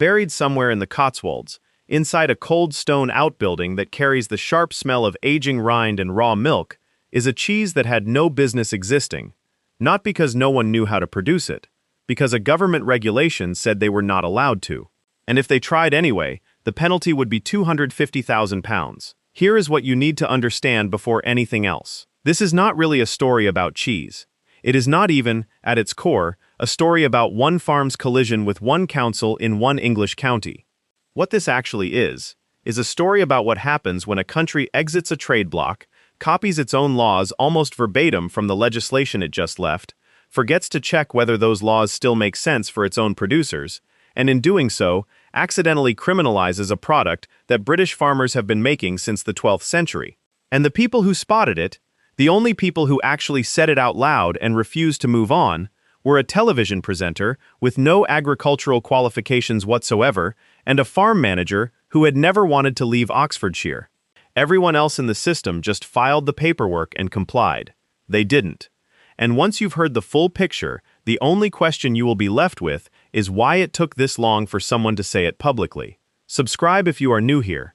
Buried somewhere in the Cotswolds, inside a cold stone outbuilding that carries the sharp smell of aging rind and raw milk, is a cheese that had no business existing. Not because no one knew how to produce it, because a government regulation said they were not allowed to. And if they tried anyway, the penalty would be £250,000. Here is what you need to understand before anything else. This is not really a story about cheese. It is not even, at its core, a story about one farm's collision with one council in one English county. What this actually is a story about what happens when a country exits a trade bloc, copies its own laws almost verbatim from the legislation it just left, forgets to check whether those laws still make sense for its own producers, and in doing so, accidentally criminalizes a product that British farmers have been making since the 12th century. And the people who spotted it, the only people who actually said it out loud and refused to move on, were a television presenter with no agricultural qualifications whatsoever and a farm manager who had never wanted to leave Oxfordshire. Everyone else in the system just filed the paperwork and complied. They didn't. And once you've heard the full picture, the only question you will be left with is why it took this long for someone to say it publicly. Subscribe if you are new here.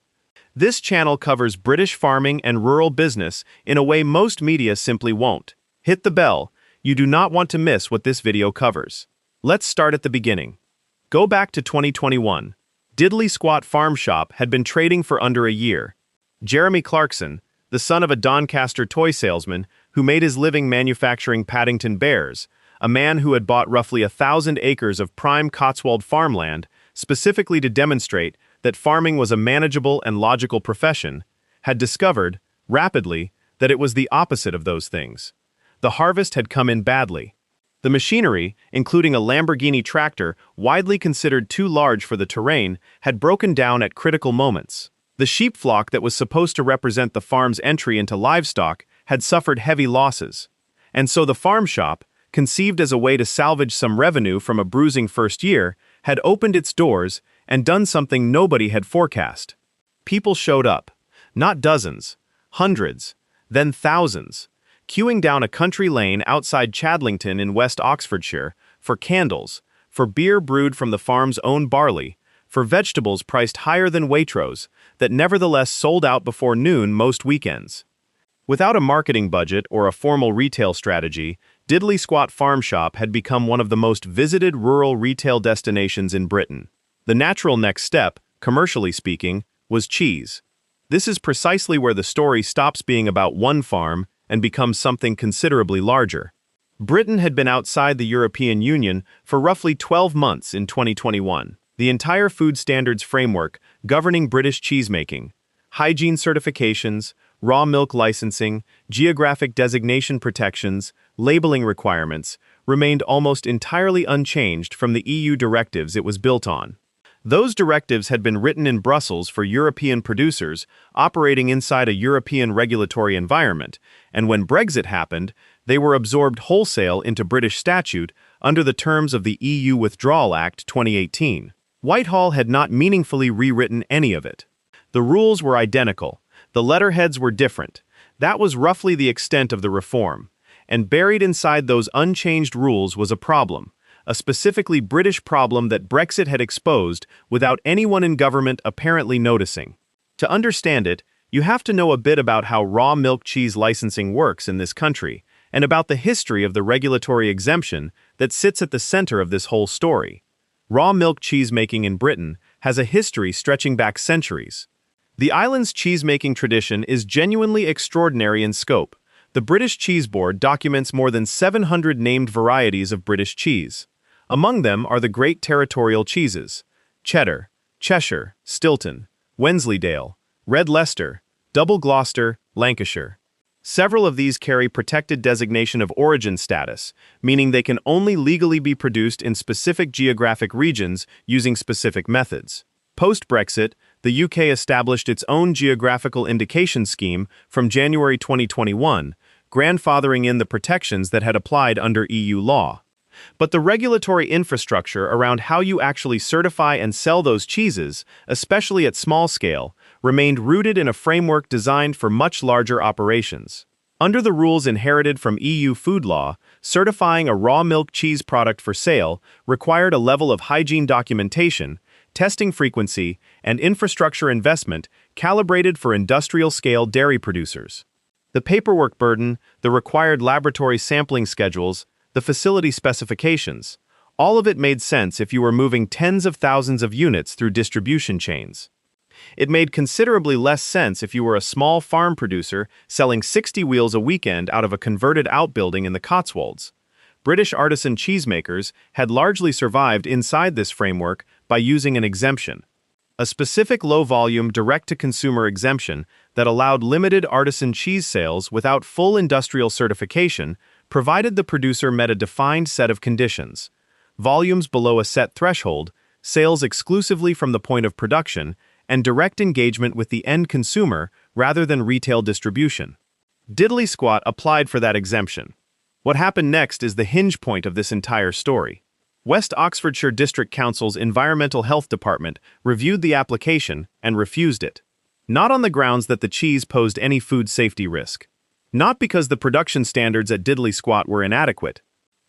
This channel covers British farming and rural business in a way most media simply won't. Hit the bell. You do not want to miss what this video covers. Let's start at the beginning. Go back to 2021. Diddly Squat Farm Shop had been trading for under a year. Jeremy Clarkson, the son of a Doncaster toy salesman who made his living manufacturing Paddington bears, a man who had bought roughly 1,000 acres of prime Cotswold farmland, specifically to demonstrate that farming was a manageable and logical profession, had discovered, rapidly, that it was the opposite of those things. The harvest had come in badly. The machinery, including a Lamborghini tractor widely considered too large for the terrain, had broken down at critical moments. The sheep flock that was supposed to represent the farm's entry into livestock had suffered heavy losses. And so the farm shop, conceived as a way to salvage some revenue from a bruising first year, had opened its doors and done something nobody had forecast. People showed up. Not dozens, hundreds, then thousands, queuing down a country lane outside Chadlington in West Oxfordshire for candles, for beer brewed from the farm's own barley, for vegetables priced higher than Waitrose, that nevertheless sold out before noon most weekends. Without a marketing budget or a formal retail strategy, Diddly Squat Farm Shop had become one of the most visited rural retail destinations in Britain. The natural next step, commercially speaking, was cheese. This is precisely where the story stops being about one farm and becomes something considerably larger. Britain had been outside the European Union for roughly 12 months in 2021. The entire food standards framework governing British cheesemaking, hygiene certifications, raw milk licensing, geographic designation protections, labeling requirements, remained almost entirely unchanged from the EU directives it was built on. Those directives had been written in Brussels for European producers operating inside a European regulatory environment, and when Brexit happened, they were absorbed wholesale into British statute under the terms of the EU Withdrawal Act 2018. Whitehall had not meaningfully rewritten any of it. The rules were identical. The letterheads were different. That was roughly the extent of the reform. And buried inside those unchanged rules was a problem, a specifically British problem that Brexit had exposed without anyone in government apparently noticing. To understand it, you have to know a bit about how raw milk cheese licensing works in this country, and about the history of the regulatory exemption that sits at the center of this whole story. Raw milk cheesemaking in Britain has a history stretching back centuries. The island's cheesemaking tradition is genuinely extraordinary in scope. The British Cheese Board documents more than 700 named varieties of British cheese. Among them are the great territorial cheeses: Cheddar, Cheshire, Stilton, Wensleydale, Red Leicester, Double Gloucester, Lancashire. Several of these carry protected designation of origin status, meaning they can only legally be produced in specific geographic regions using specific methods. Post-Brexit, the UK established its own geographical indication scheme from January 2021, grandfathering in the protections that had applied under EU law. But the regulatory infrastructure around how you actually certify and sell those cheeses, especially at small scale, remained rooted in a framework designed for much larger operations. Under the rules inherited from EU food law, certifying a raw milk cheese product for sale required a level of hygiene documentation, testing frequency, and infrastructure investment calibrated for industrial-scale dairy producers. The paperwork burden, the required laboratory sampling schedules, the facility specifications, all of it made sense if you were moving tens of thousands of units through distribution chains. It made considerably less sense if you were a small farm producer selling 60 wheels a weekend out of a converted outbuilding in the Cotswolds. British Artisan Cheesemakers had largely survived inside this framework by using an exemption, a specific low-volume, direct-to-consumer exemption that allowed limited artisan cheese sales without full industrial certification, provided the producer met a defined set of conditions: volumes below a set threshold, sales exclusively from the point of production, and direct engagement with the end consumer rather than retail distribution. Diddly squat applied for that exemption. What happened next is the hinge point of this entire story. West Oxfordshire District Council's Environmental Health Department reviewed the application and refused it. Not on the grounds that the cheese posed any food safety risk. Not because the production standards at Diddly Squat were inadequate.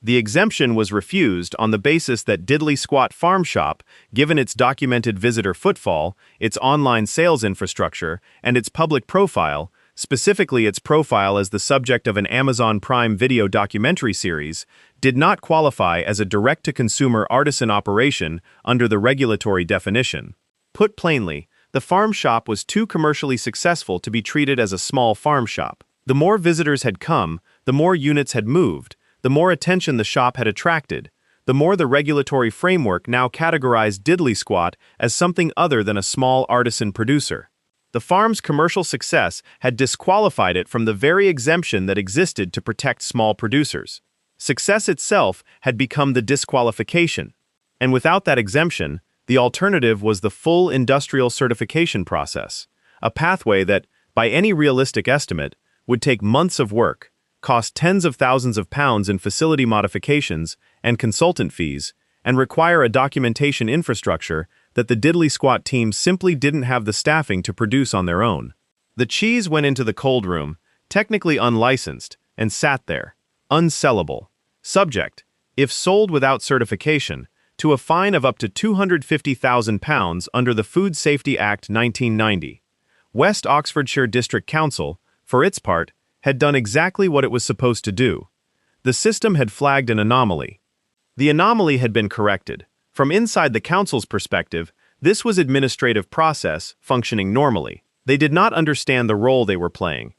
The exemption was refused on the basis that Diddly Squat Farm Shop, given its documented visitor footfall, its online sales infrastructure, and its public profile, specifically its profile as the subject of an Amazon Prime Video documentary series, did not qualify as a direct-to-consumer artisan operation under the regulatory definition. Put plainly, the farm shop was too commercially successful to be treated as a small farm shop. The more visitors had come, the more units had moved, the more attention the shop had attracted, the more the regulatory framework now categorized Diddly Squat as something other than a small artisan producer. The farm's commercial success had disqualified it from the very exemption that existed to protect small producers. Success itself had become the disqualification, and without that exemption, the alternative was the full industrial certification process, a pathway that, by any realistic estimate, would take months of work, cost tens of thousands of pounds in facility modifications and consultant fees, and require a documentation infrastructure that the Diddly Squat team simply didn't have the staffing to produce on their own. The cheese went into the cold room, technically unlicensed, and sat there, unsellable, subject, if sold without certification, to a fine of up to £250,000 under the Food Safety Act 1990. West Oxfordshire District Council, for its part, had done exactly what it was supposed to do. The system had flagged an anomaly. The anomaly had been corrected. From inside the council's perspective, this was administrative process functioning normally. They did not understand the role they were playing.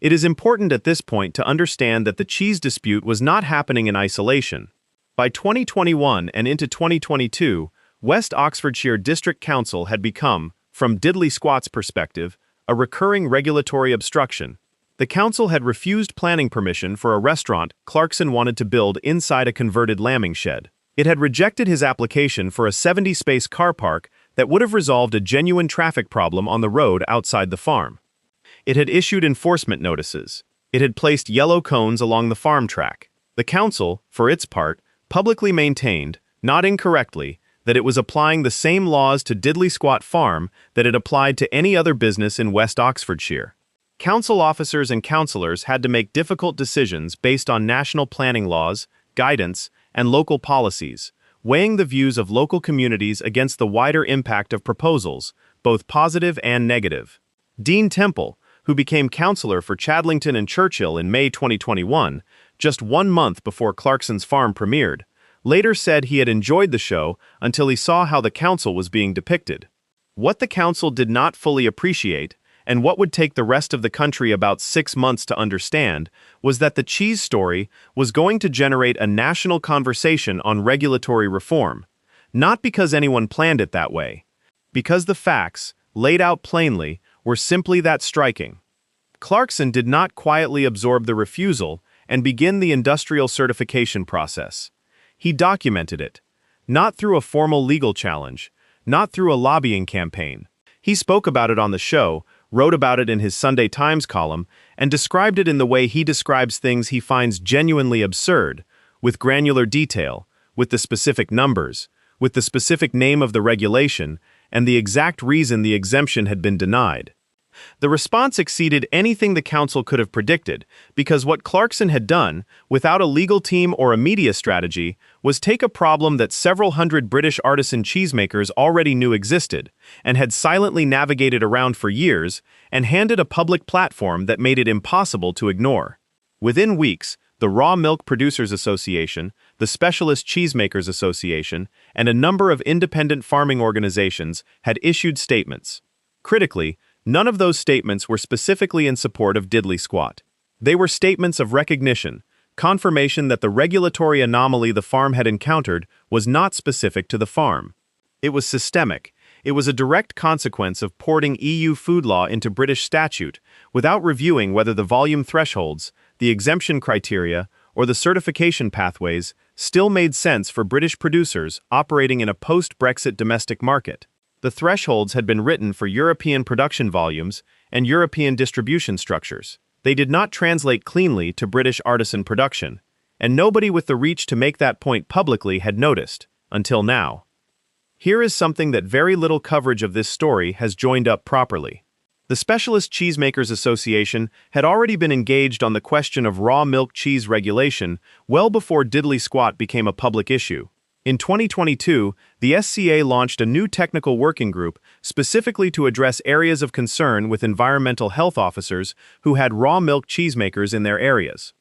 It is important at this point to understand that the cheese dispute was not happening in isolation. By 2021 and into 2022, West Oxfordshire District Council had become, from Diddly Squat's perspective, a recurring regulatory obstruction. The council had refused planning permission for a restaurant Clarkson wanted to build inside a converted lambing shed. It had rejected his application for a 70-space car park that would have resolved a genuine traffic problem on the road outside the farm. It had issued enforcement notices. It had placed yellow cones along the farm track. The council, for its part, publicly maintained, not incorrectly, that it was applying the same laws to Diddly Squat Farm that it applied to any other business in West Oxfordshire. Council officers and councillors had to make difficult decisions based on national planning laws, guidance, and local policies, weighing the views of local communities against the wider impact of proposals, both positive and negative. Dean Temple, who became councillor for Chadlington and Churchill in May 2021, just 1 month before Clarkson's farm premiered, later said he had enjoyed the show until he saw how the council was being depicted. What the council did not fully appreciate, and what would take the rest of the country about 6 months to understand, was that the cheese story was going to generate a national conversation on regulatory reform, not because anyone planned it that way, because the facts, laid out plainly, were simply that striking. Clarkson did not quietly absorb the refusal and begin the industrial certification process. He documented it, not through a formal legal challenge, not through a lobbying campaign. He spoke about it on the show, wrote about it in his Sunday Times column, and described it in the way he describes things he finds genuinely absurd, with granular detail, with the specific numbers, with the specific name of the regulation, and the exact reason the exemption had been denied. The response exceeded anything the council could have predicted, because what Clarkson had done, without a legal team or a media strategy, was take a problem that several hundred British artisan cheesemakers already knew existed, and had silently navigated around for years, and handed a public platform that made it impossible to ignore. Within weeks, the Raw Milk Producers Association, the Specialist Cheesemakers Association, and a number of independent farming organizations had issued statements. Critically, none of those statements were specifically in support of diddly squat. They were statements of recognition, confirmation that the regulatory anomaly the farm had encountered was not specific to the farm. It was systemic. It was a direct consequence of porting EU food law into British statute, without reviewing whether the volume thresholds, the exemption criteria, or the certification pathways still made sense for British producers operating in a post-Brexit domestic market. The thresholds had been written for European production volumes and European distribution structures. They did not translate cleanly to British artisan production, and nobody with the reach to make that point publicly had noticed, until now. Here is something that very little coverage of this story has joined up properly. The Specialist Cheesemakers Association had already been engaged on the question of raw milk cheese regulation well before diddly squat became a public issue. In 2022, the SCA launched a new technical working group specifically to address areas of concern with environmental health officers who had raw milk cheesemakers in their areas.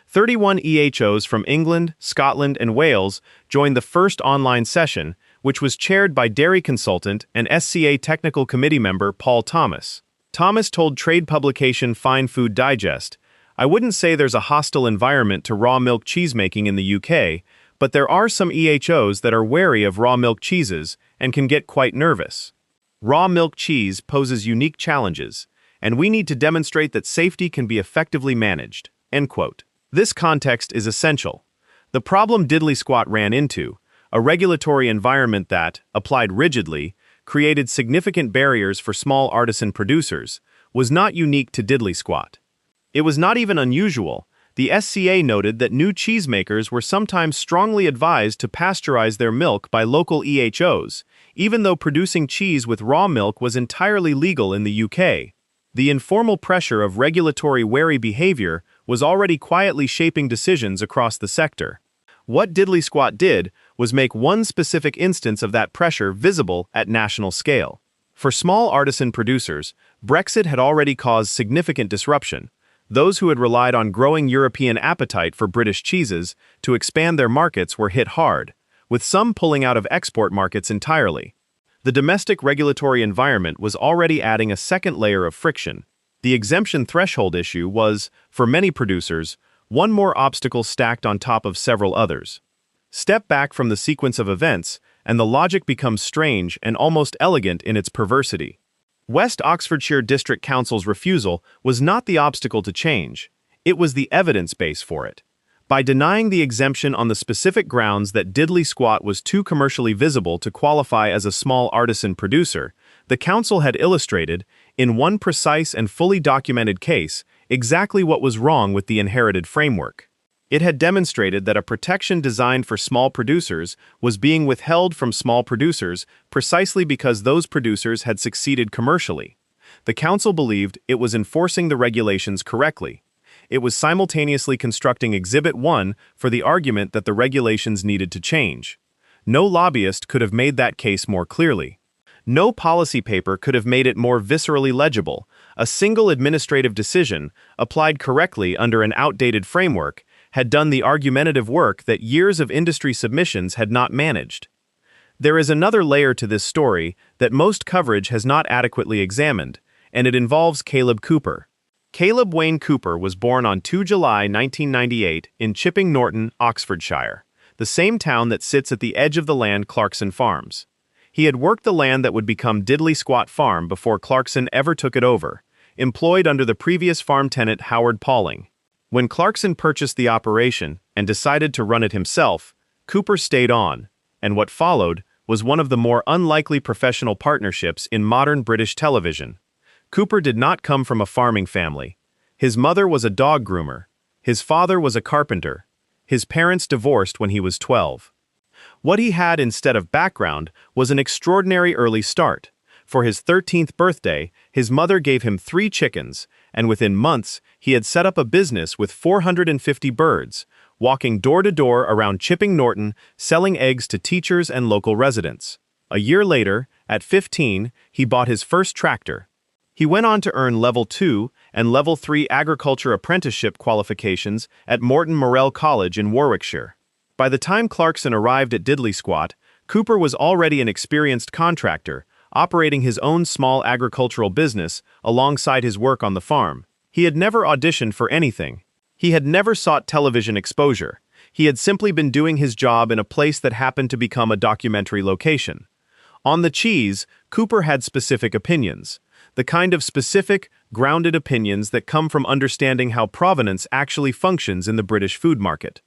31 EHOs from England, Scotland, and Wales joined the first online session, which was chaired by dairy consultant and SCA technical committee member Paul Thomas. Thomas told trade publication Fine Food Digest, "I wouldn't say there's a hostile environment to raw milk cheesemaking in the UK, but there are some EHOs that are wary of raw milk cheeses and can get quite nervous. Raw milk cheese poses unique challenges, and we need to demonstrate that safety can be effectively managed." End quote. This context is essential. The problem diddly squat ran into, a regulatory environment that, applied rigidly, created significant barriers for small artisan producers, was not unique to diddly squat. It was not even unusual. The SCA noted that new cheesemakers were sometimes strongly advised to pasteurize their milk by local EHOs, even though producing cheese with raw milk was entirely legal in the UK. The informal pressure of regulatory wary behavior was already quietly shaping decisions across the sector. What diddly squat did was make one specific instance of that pressure visible at national scale. For small artisan producers, Brexit had already caused significant disruption. Those who had relied on growing European appetite for British cheeses to expand their markets were hit hard, with some pulling out of export markets entirely. The domestic regulatory environment was already adding a second layer of friction. The exemption threshold issue was, for many producers, one more obstacle stacked on top of several others. Step back from the sequence of events, and the logic becomes strange and almost elegant in its perversity. West Oxfordshire District Council's refusal was not the obstacle to change, it was the evidence base for it. By denying the exemption on the specific grounds that diddly squat was too commercially visible to qualify as a small artisan producer, the council had illustrated, in one precise and fully documented case, exactly what was wrong with the inherited framework. It had demonstrated that a protection designed for small producers was being withheld from small producers precisely because those producers had succeeded commercially. The council believed it was enforcing the regulations correctly. It was simultaneously constructing Exhibit 1 for the argument that the regulations needed to change. No lobbyist could have made that case more clearly. No policy paper could have made it more viscerally legible. A single administrative decision, applied correctly under an outdated framework, had done the argumentative work that years of industry submissions had not managed. There is another layer to this story that most coverage has not adequately examined, and it involves Kaleb Cooper. Kaleb Wayne Cooper was born on 2 July 1998 in Chipping Norton, Oxfordshire, the same town that sits at the edge of the land Clarkson farms. He had worked the land that would become Diddly Squat Farm before Clarkson ever took it over, employed under the previous farm tenant Howard Pauling. When Clarkson purchased the operation and decided to run it himself, Cooper stayed on, and what followed was one of the more unlikely professional partnerships in modern British television. Cooper did not come from a farming family. His mother was a dog groomer. His father was a carpenter. His parents divorced when he was 12. What he had instead of background was an extraordinary early start. For his 13th birthday, his mother gave him 3 chickens, and within months, he had set up a business with 450 birds, walking door to door around Chipping Norton, selling eggs to teachers and local residents. A year later, at 15, he bought his first tractor. He went on to earn Level 2 and Level 3 agriculture apprenticeship qualifications at Morton Morell College in Warwickshire. By the time Clarkson arrived at Diddley Squat, Cooper was already an experienced contractor, operating his own small agricultural business alongside his work on the farm. He had never auditioned for anything. He had never sought television exposure. He had simply been doing his job in a place that happened to become a documentary location. On the cheese, Cooper had specific opinions. The kind of specific, grounded opinions that come from understanding how provenance actually functions in the British food market.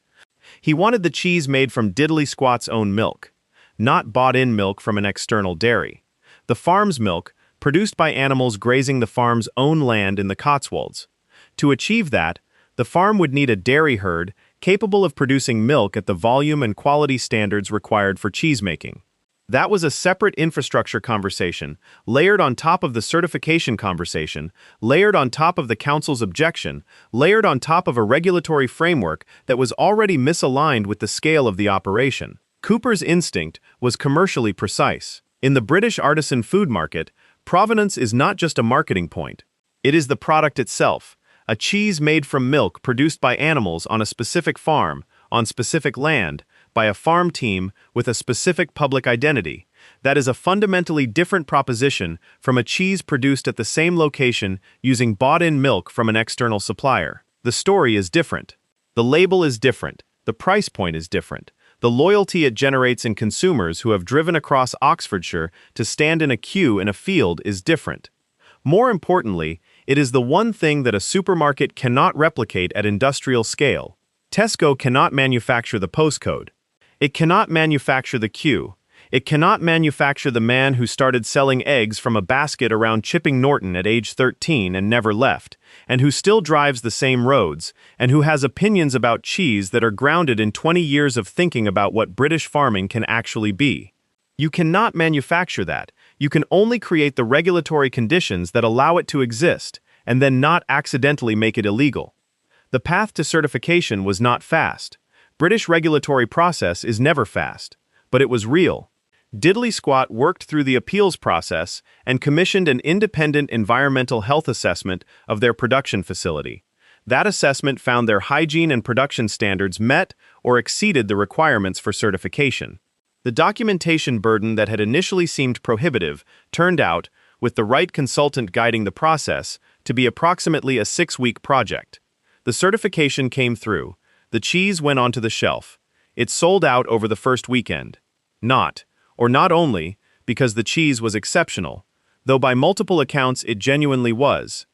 He wanted the cheese made from Diddley Squat's own milk, not bought-in milk from an external dairy. The farm's milk, produced by animals grazing the farm's own land in the Cotswolds. To achieve that, the farm would need a dairy herd capable of producing milk at the volume and quality standards required for cheesemaking. That was a separate infrastructure conversation, layered on top of the certification conversation, layered on top of the council's objection, layered on top of a regulatory framework that was already misaligned with the scale of the operation. Cooper's instinct was commercially precise. In the British artisan food market, provenance is not just a marketing point. It is the product itself, a cheese made from milk produced by animals on a specific farm, on specific land, by a farm team with a specific public identity. That is a fundamentally different proposition from a cheese produced at the same location using bought-in milk from an external supplier. The story is different. The label is different. The price point is different. The loyalty it generates in consumers who have driven across Oxfordshire to stand in a queue in a field is different. More importantly, it is the one thing that a supermarket cannot replicate at industrial scale. Tesco cannot manufacture the postcode. It cannot manufacture the queue. It cannot manufacture the man who started selling eggs from a basket around Chipping Norton at age 13 and never left, and who still drives the same roads, and who has opinions about cheese that are grounded in 20 years of thinking about what British farming can actually be. You cannot manufacture that. You can only create the regulatory conditions that allow it to exist, and then not accidentally make it illegal. The path to certification was not fast. British regulatory process is never fast, but it was real. Diddley Squat worked through the appeals process and commissioned an independent environmental health assessment of their production facility. That assessment found their hygiene and production standards met or exceeded the requirements for certification. The documentation burden that had initially seemed prohibitive turned out, with the right consultant guiding the process, to be approximately a 6-week project. The certification came through. The cheese went onto the shelf. It sold out over the first weekend. Not only, because the cheese was exceptional, though by multiple accounts it genuinely was,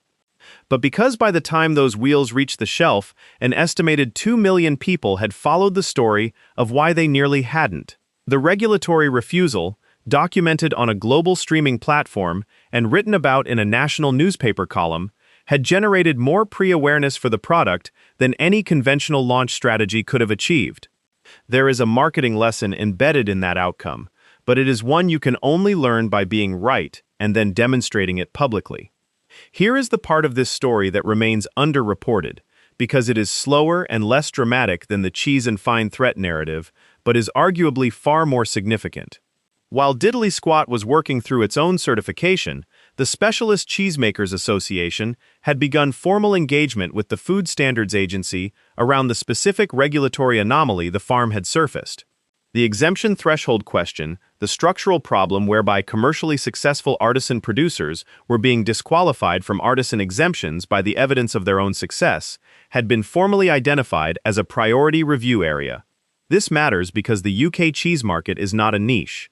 but because by the time those wheels reached the shelf, an estimated 2 million people had followed the story of why they nearly hadn't. The regulatory refusal, documented on a global streaming platform and written about in a national newspaper column, had generated more pre-awareness for the product than any conventional launch strategy could have achieved. There is a marketing lesson embedded in that outcome, but it is one you can only learn by being right and then demonstrating it publicly. Here is the part of this story that remains underreported, because it is slower and less dramatic than the cheese and fine threat narrative, but is arguably far more significant. While Diddley Squat was working through its own certification, the Specialist Cheesemakers Association had begun formal engagement with the Food Standards Agency around the specific regulatory anomaly the farm had surfaced. The exemption threshold question, the structural problem whereby commercially successful artisan producers were being disqualified from artisan exemptions by the evidence of their own success, had been formally identified as a priority review area. This matters because the UK cheese market is not a niche.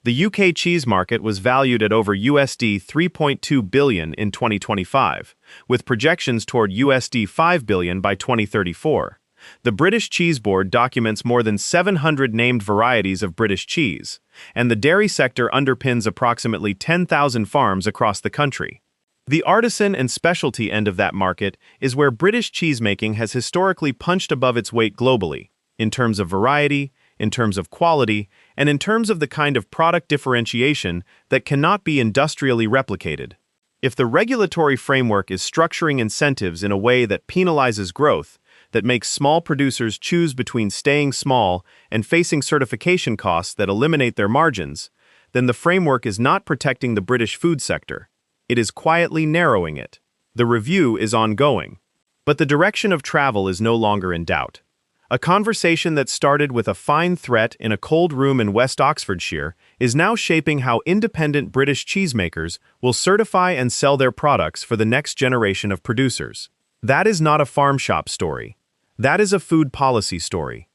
The UK cheese market was valued at over USD 3.2 billion in 2025, with projections toward USD 5 billion by 2034. The British Cheese Board documents more than 700 named varieties of British cheese, and the dairy sector underpins approximately 10,000 farms across the country. The artisan and specialty end of that market is where British cheesemaking has historically punched above its weight globally, in terms of variety, in terms of quality, and in terms of the kind of product differentiation that cannot be industrially replicated. If the regulatory framework is structuring incentives in a way that penalizes growth, that makes small producers choose between staying small and facing certification costs that eliminate their margins, then the framework is not protecting the British food sector. It is quietly narrowing it. The review is ongoing. But the direction of travel is no longer in doubt. A conversation that started with a fine threat in a cold room in West Oxfordshire is now shaping how independent British cheesemakers will certify and sell their products for the next generation of producers. That is not a farm shop story. That is a food policy story.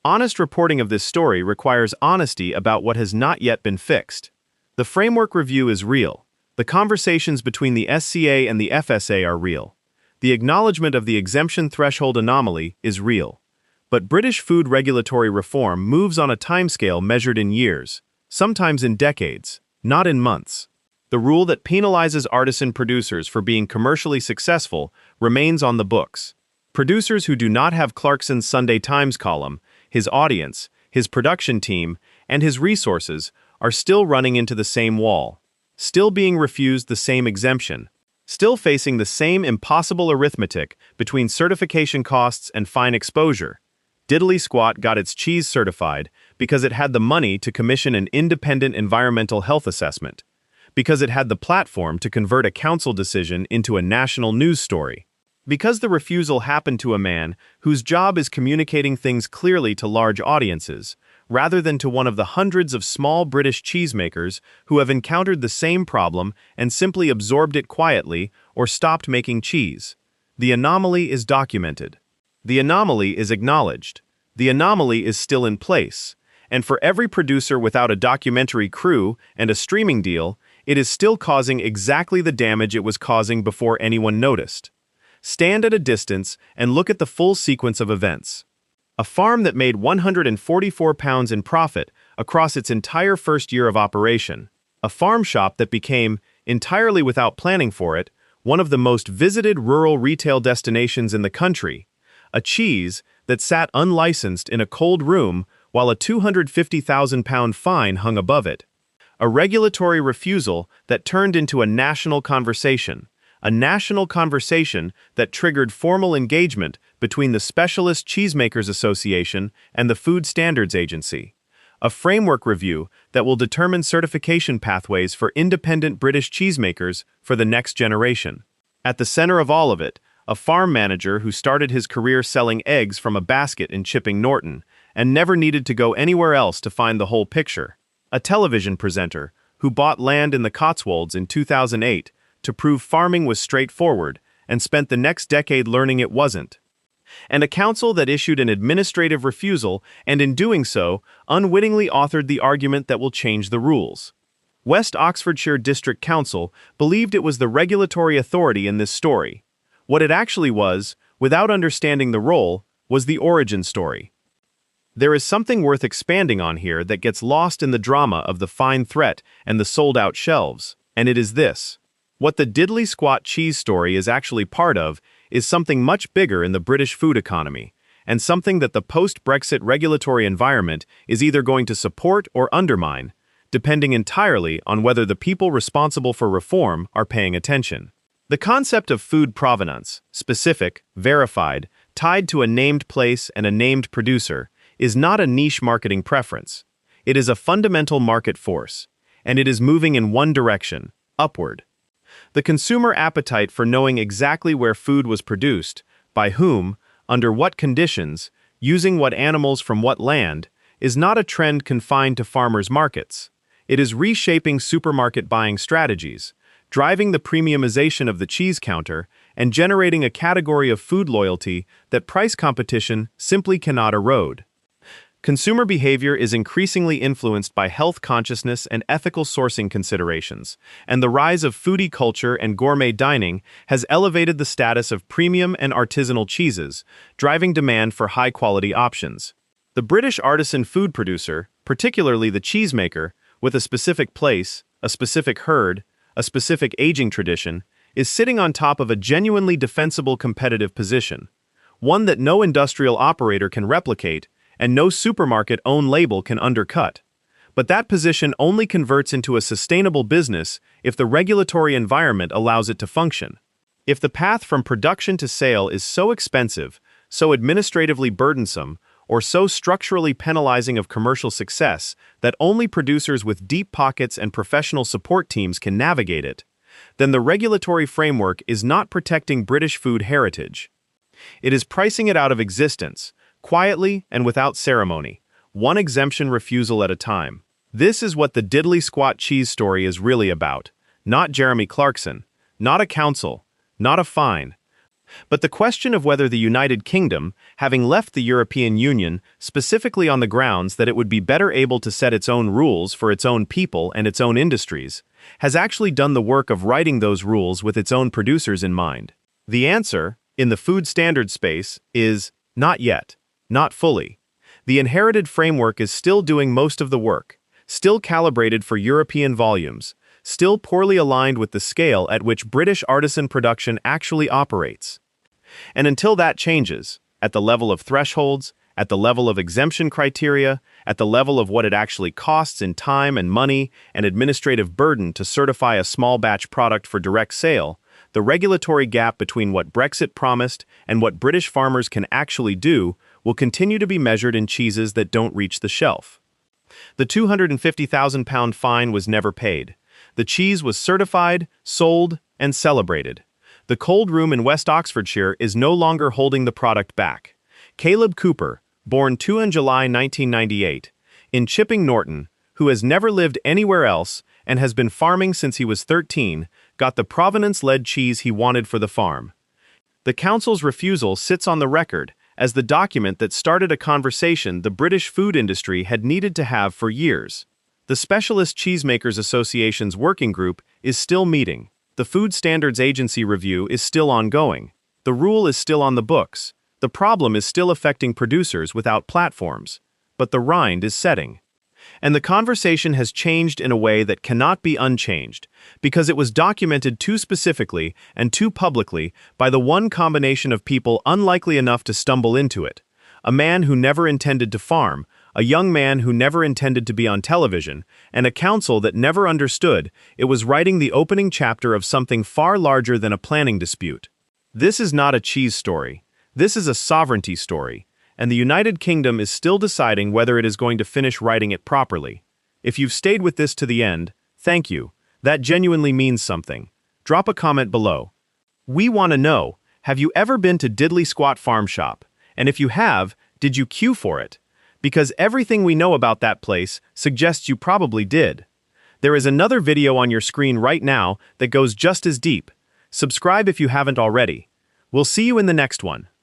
Honest reporting of this story requires honesty about what has not yet been fixed. The framework review is real. The conversations between the SCA and the FSA are real. The acknowledgement of the exemption threshold anomaly is real. But British food regulatory reform moves on a timescale measured in years, sometimes in decades, not in months. The rule that penalizes artisan producers for being commercially successful remains on the books. Producers who do not have Clarkson's Sunday Times column, his audience, his production team, and his resources are still running into the same wall, still being refused the same exemption, still facing the same impossible arithmetic between certification costs and fine exposure. Diddly Squat got its cheese certified because it had the money to commission an independent environmental health assessment, because it had the platform to convert a council decision into a national news story, because the refusal happened to a man whose job is communicating things clearly to large audiences, rather than to one of the hundreds of small British cheesemakers who have encountered the same problem and simply absorbed it quietly or stopped making cheese. The anomaly is documented. The anomaly is acknowledged. The anomaly is still in place. And for every producer without a documentary crew and a streaming deal, it is still causing exactly the damage it was causing before anyone noticed. Stand at a distance and look at the full sequence of events. A farm that made £144 in profit across its entire first year of operation. A farm shop that became, entirely without planning for it, one of the most visited rural retail destinations in the country. A cheese that sat unlicensed in a cold room while a £250,000 fine hung above it. A regulatory refusal that turned into a national conversation. A national conversation that triggered formal engagement between the Specialist Cheesemakers Association and the Food Standards Agency. A framework review that will determine certification pathways for independent British cheesemakers for the next generation. At the center of all of it, a farm manager who started his career selling eggs from a basket in Chipping Norton and never needed to go anywhere else to find the whole picture. A television presenter who bought land in the Cotswolds in 2008 to prove farming was straightforward and spent the next decade learning it wasn't. And a council that issued an administrative refusal and in doing so, unwittingly authored the argument that will change the rules. West Oxfordshire District Council believed it was the regulatory authority in this story. What it actually was, without understanding the role, was the origin story. There is something worth expanding on here that gets lost in the drama of the fine threat and the sold-out shelves, and it is this. What the diddly squat cheese story is actually part of is something much bigger in the British food economy, and something that the post-Brexit regulatory environment is either going to support or undermine, depending entirely on whether the people responsible for reform are paying attention. The concept of food provenance, specific, verified, tied to a named place and a named producer, is not a niche marketing preference. It is a fundamental market force, and it is moving in one direction, upward. The consumer appetite for knowing exactly where food was produced, by whom, under what conditions, using what animals from what land, is not a trend confined to farmers' markets. It is reshaping supermarket buying strategies, driving the premiumization of the cheese counter, and generating a category of food loyalty that price competition simply cannot erode. Consumer behavior is increasingly influenced by health consciousness and ethical sourcing considerations, and the rise of foodie culture and gourmet dining has elevated the status of premium and artisanal cheeses, driving demand for high-quality options. The British artisan food producer, particularly the cheesemaker, with a specific place, a specific herd, a specific aging tradition, is sitting on top of a genuinely defensible competitive position, one that no industrial operator can replicate and no supermarket own label can undercut. But that position only converts into a sustainable business if the regulatory environment allows it to function. If the path from production to sale is so expensive, so administratively burdensome, or so structurally penalizing of commercial success that only producers with deep pockets and professional support teams can navigate it, then the regulatory framework is not protecting British food heritage. It is pricing it out of existence, quietly and without ceremony, one exemption refusal at a time. This is what the diddly-squat cheese story is really about. Not Jeremy Clarkson, not a council, not a fine. But the question of whether the United Kingdom, having left the European Union specifically on the grounds that it would be better able to set its own rules for its own people and its own industries, has actually done the work of writing those rules with its own producers in mind. The answer, in the food standard space, is not yet, not fully. The inherited framework is still doing most of the work, still calibrated for European volumes, still poorly aligned with the scale at which British artisan production actually operates. And until that changes, at the level of thresholds, at the level of exemption criteria, at the level of what it actually costs in time and money and administrative burden to certify a small batch product for direct sale, the regulatory gap between what Brexit promised and what British farmers can actually do will continue to be measured in cheeses that don't reach the shelf. The £250,000 fine was never paid. The cheese was certified, sold, and celebrated. The cold room in West Oxfordshire is no longer holding the product back. Kaleb Cooper, born 2 July 1998, in Chipping Norton, who has never lived anywhere else and has been farming since he was 13, got the provenance-led cheese he wanted for the farm. The council's refusal sits on the record as the document that started a conversation the British food industry had needed to have for years. The Specialist Cheesemakers Association's working group is still meeting. The Food Standards Agency review is still ongoing. The rule is still on the books. The problem is still affecting producers without platforms. But the rind is setting. And the conversation has changed in a way that cannot be unchanged, because it was documented too specifically and too publicly by the one combination of people unlikely enough to stumble into it: a man who never intended to farm, a young man who never intended to be on television, and a council that never understood it was writing the opening chapter of something far larger than a planning dispute. This is not a cheese story. This is a sovereignty story, and the United Kingdom is still deciding whether it is going to finish writing it properly. If you've stayed with this to the end, thank you. That genuinely means something. Drop a comment below. We want to know, have you ever been to Diddly Squat Farm Shop? And if you have, did you queue for it? Because everything we know about that place suggests you probably did. There is another video on your screen right now that goes just as deep. Subscribe if you haven't already. We'll see you in the next one.